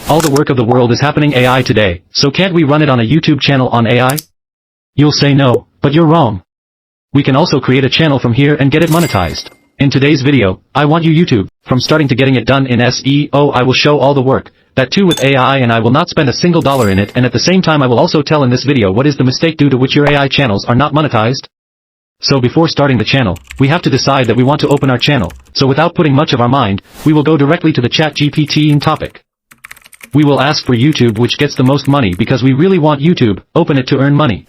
All the work of the world is happening AI today, so can't we run it on a YouTube channel on AI? You'll say no, but you're wrong. We can also create a channel from here and get it monetized. In today's video, I want you YouTube, from starting to getting it done in SEO. I will show all the work, that too with AI, and I will not spend a single dollar in it, and at the same time I will also tell in this video what is the mistake due to which your AI channels are not monetized. So before starting the channel, we have to decide that we want to open our channel, so without putting much of our mind, we will go directly to the ChatGPT topic. We will ask for YouTube which gets the most money because we really want YouTube, open it to earn money.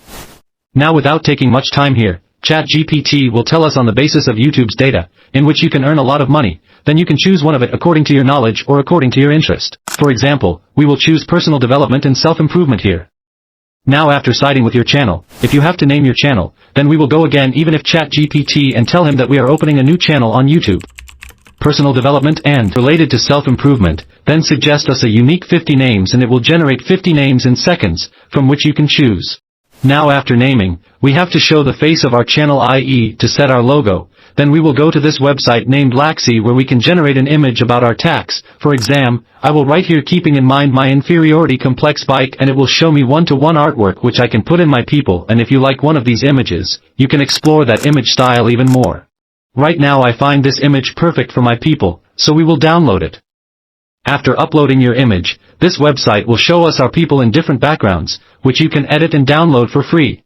Now without taking much time here, ChatGPT will tell us on the basis of YouTube's data, in which you can earn a lot of money, then you can choose one of it according to your knowledge or according to your interest. For example, we will choose personal development and self-improvement here. Now after siding with your channel, if you have to name your channel, then we will go again even if ChatGPT and tell him that we are opening a new channel on YouTube. Personal development and related to self-improvement, then suggest us a unique 50 names and it will generate 50 names in seconds, from which you can choose. Now after naming, we have to show the face of our channel, i.e. to set our logo, then we will go to this website named Laxi where we can generate an image about our tax. For exam, I will write here keeping in mind my inferiority complex bike, and it will show me one-to-one artwork which I can put in my people, and if you like one of these images, you can explore that image style even more. Right now I find this image perfect for my people, so we will download it. After uploading your image, this website will show us our people in different backgrounds, which you can edit and download for free.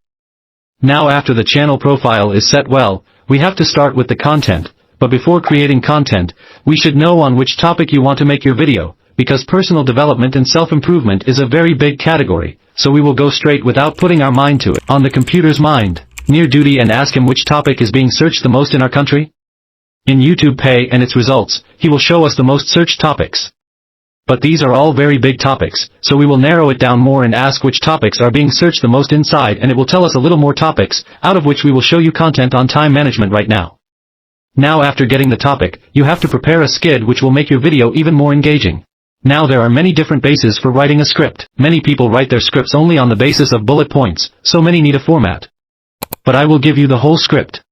Now after the channel profile is set well, we have to start with the content, but before creating content, we should know on which topic you want to make your video, because personal development and self-improvement is a very big category, so we will go straight without putting our mind to it. On the computer's mind, near duty, and ask him which topic is being searched the most in our country. In YouTube Pay and its results, he will show us the most searched topics. But these are all very big topics, so we will narrow it down more and ask which topics are being searched the most inside, and it will tell us a little more topics, out of which we will show you content on time management right now. Now after getting the topic, you have to prepare a skid which will make your video even more engaging. Now there are many different bases for writing a script. Many people write their scripts only on the basis of bullet points, so many need a format. But I will give you the whole script.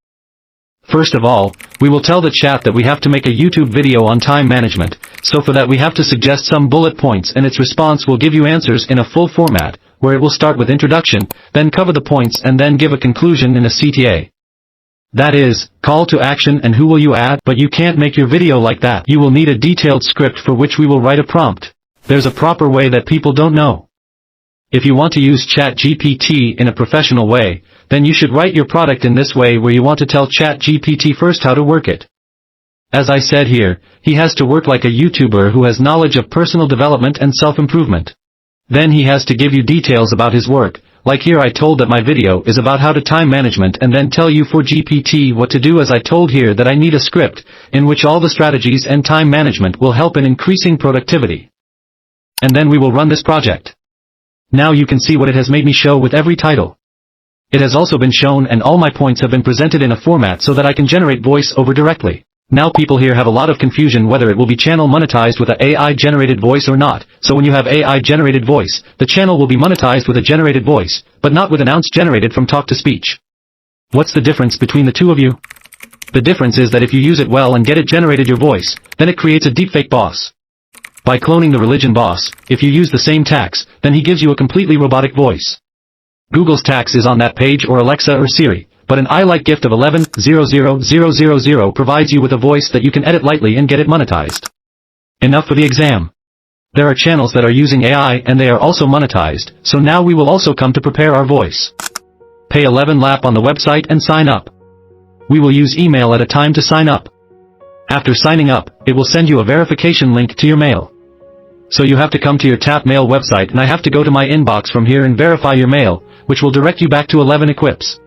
First of all, we will tell the chat that we have to make a YouTube video on time management, so for that we have to suggest some bullet points, and its response will give you answers in a full format, where it will start with introduction, then cover the points, and then give a conclusion in a CTA. That is, call to action and who will you add, but you can't make your video like that. You will need a detailed script for which we will write a prompt. There's a proper way that people don't know. If you want to use ChatGPT in a professional way, then you should write your product in this way where you want to tell ChatGPT first how to work it. As I said here, he has to work like a YouTuber who has knowledge of personal development and self-improvement. Then he has to give you details about his work, like here I told that my video is about how to time management, and then tell you for GPT what to do, as I told here that I need a script, in which all the strategies and time management will help in increasing productivity. And then we will run this project. Now you can see what it has made me show with every title. It has also been shown and all my points have been presented in a format so that I can generate voice over directly. Now people here have a lot of confusion whether it will be channel monetized with a AI generated voice or not. So when you have AI generated voice, the channel will be monetized with a generated voice, but not with an ounce generated from talk to speech. What's the difference between the two of you? The difference is that if you use it well and get it generated your voice, then it creates a deepfake boss. By cloning the religion boss, if you use the same tax, then he gives you a completely robotic voice. Google's tax is on that page, or Alexa or Siri, but an I like gift of 11,000,000 provides you with a voice that you can edit lightly and get it monetized. Enough for the exam. There are channels that are using AI and they are also monetized, so now we will also come to prepare our voice. Pay 11 lap on the website and sign up. We will use email at a time to sign up. After signing up, it will send you a verification link to your mail. So you have to come to your tap mail website and I have to go to my inbox from here and verify your mail, which will direct you back to 11 Equips,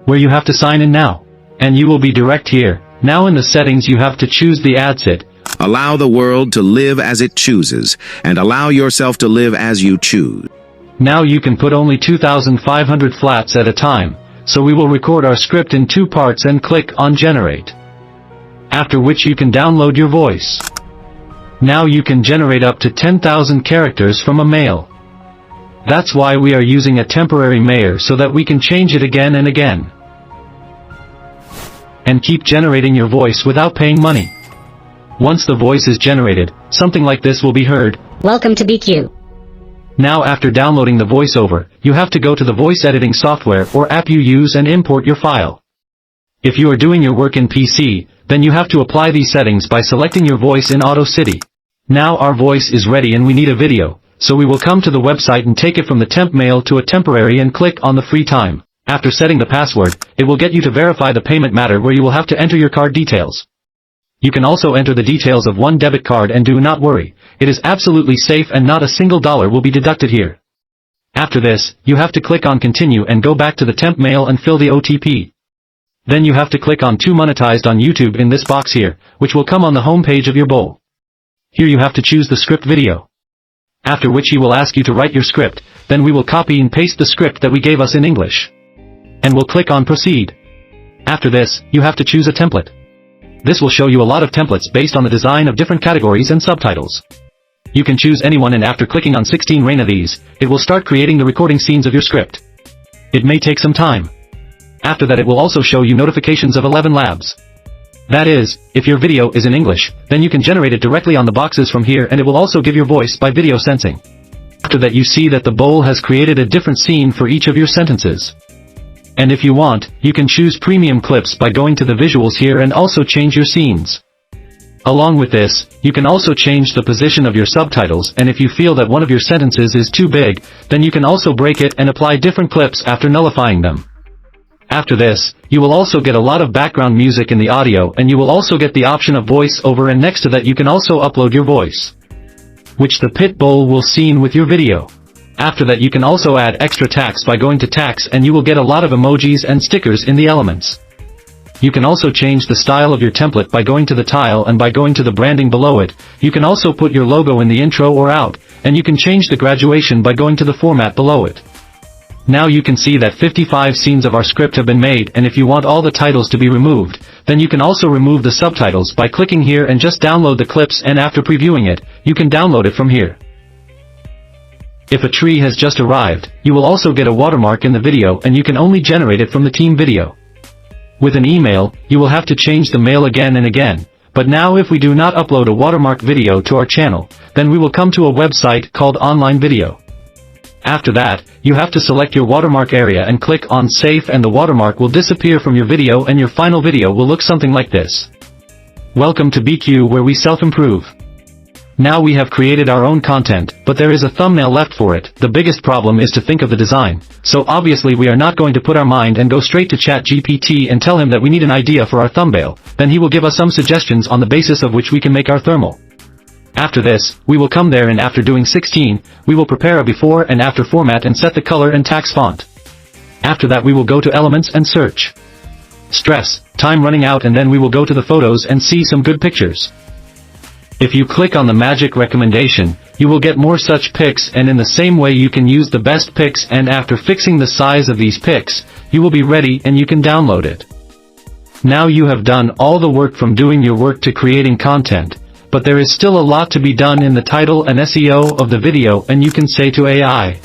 where you have to sign in now. And you will be direct here. Now in the settings you have to choose the ad set. Allow the world to live as it chooses, and allow yourself to live as you choose. Now you can put only 2,500 flats at a time, so we will record our script in 2 parts and click on generate. After which you can download your voice. Now you can generate up to 10,000 characters from a mail. That's why we are using a temporary mayor, so that we can change it again and again. And keep generating your voice without paying money. Once the voice is generated, something like this will be heard, Welcome to BQ. Now after downloading the voiceover, you have to go to the voice editing software or app you use and import your file. If you are doing your work in PC, then you have to apply these settings by selecting your voice in Auto City. Now our voice is ready and we need a video, so we will come to the website and take it from the temp mail to a temporary and click on the free time. After setting the password, it will get you to verify the payment matter where you will have to enter your card details. You can also enter the details of one debit card and do not worry, it is absolutely safe and not a single dollar will be deducted here. After this, you have to click on continue and go back to the temp mail and fill the OTP. Then you have to click on to monetized on YouTube in this box here, which will come on the home page of your bowl. Here you have to choose the script video. After which he will ask you to write your script, then we will copy and paste the script that we gave us in English. And we'll click on proceed. After this, you have to choose a template. This will show you a lot of templates based on the design of different categories and subtitles. You can choose anyone and after clicking on 16 of these, it will start creating the recording scenes of your script. It may take some time. After that it will also show you notifications of 11 labs. That is, if your video is in English, then you can generate it directly on the boxes from here and it will also give your voice by video sensing. After that you see that the bowl has created a different scene for each of your sentences. And if you want, you can choose premium clips by going to the visuals here and also change your scenes. Along with this, you can also change the position of your subtitles and if you feel that one of your sentences is too big, then you can also break it and apply different clips after nullifying them. After this, you will also get a lot of background music in the audio and you will also get the option of voice over and next to that you can also upload your voice, which the pit bowl will scene with your video. After that you can also add extra tags by going to tags and you will get a lot of emojis and stickers in the elements. You can also change the style of your template by going to the tile and by going to the branding below it. You can also put your logo in the intro or out, and you can change the graduation by going to the format below it. Now you can see that 55 scenes of our script have been made and if you want all the titles to be removed, then you can also remove the subtitles by clicking here and just download the clips and after previewing it, you can download it from here. If a tree has just arrived, you will also get a watermark in the video and you can only generate it from the team video. With an email, you will have to change the mail again and again, but now if we do not upload a watermark video to our channel, then we will come to a website called Online Video. After that, you have to select your watermark area and click on Save and the watermark will disappear from your video and your final video will look something like this. Welcome to BQ where we self-improve. Now we have created our own content, but there is a thumbnail left for it. The biggest problem is to think of the design, so obviously we are not going to put our mind and go straight to ChatGPT and tell him that we need an idea for our thumbnail, then he will give us some suggestions on the basis of which we can make our thermal. After this, we will come there and after doing 16, we will prepare a before and after format and set the color and text font. After that we will go to elements and search. Stress, time running out and then we will go to the photos and see some good pictures. If you click on the magic recommendation, you will get more such pics and in the same way you can use the best pics and after fixing the size of these pics, you will be ready and you can download it. Now you have done all the work from doing your work to creating content, but there is still a lot to be done in the title and SEO of the video and you can say to AI,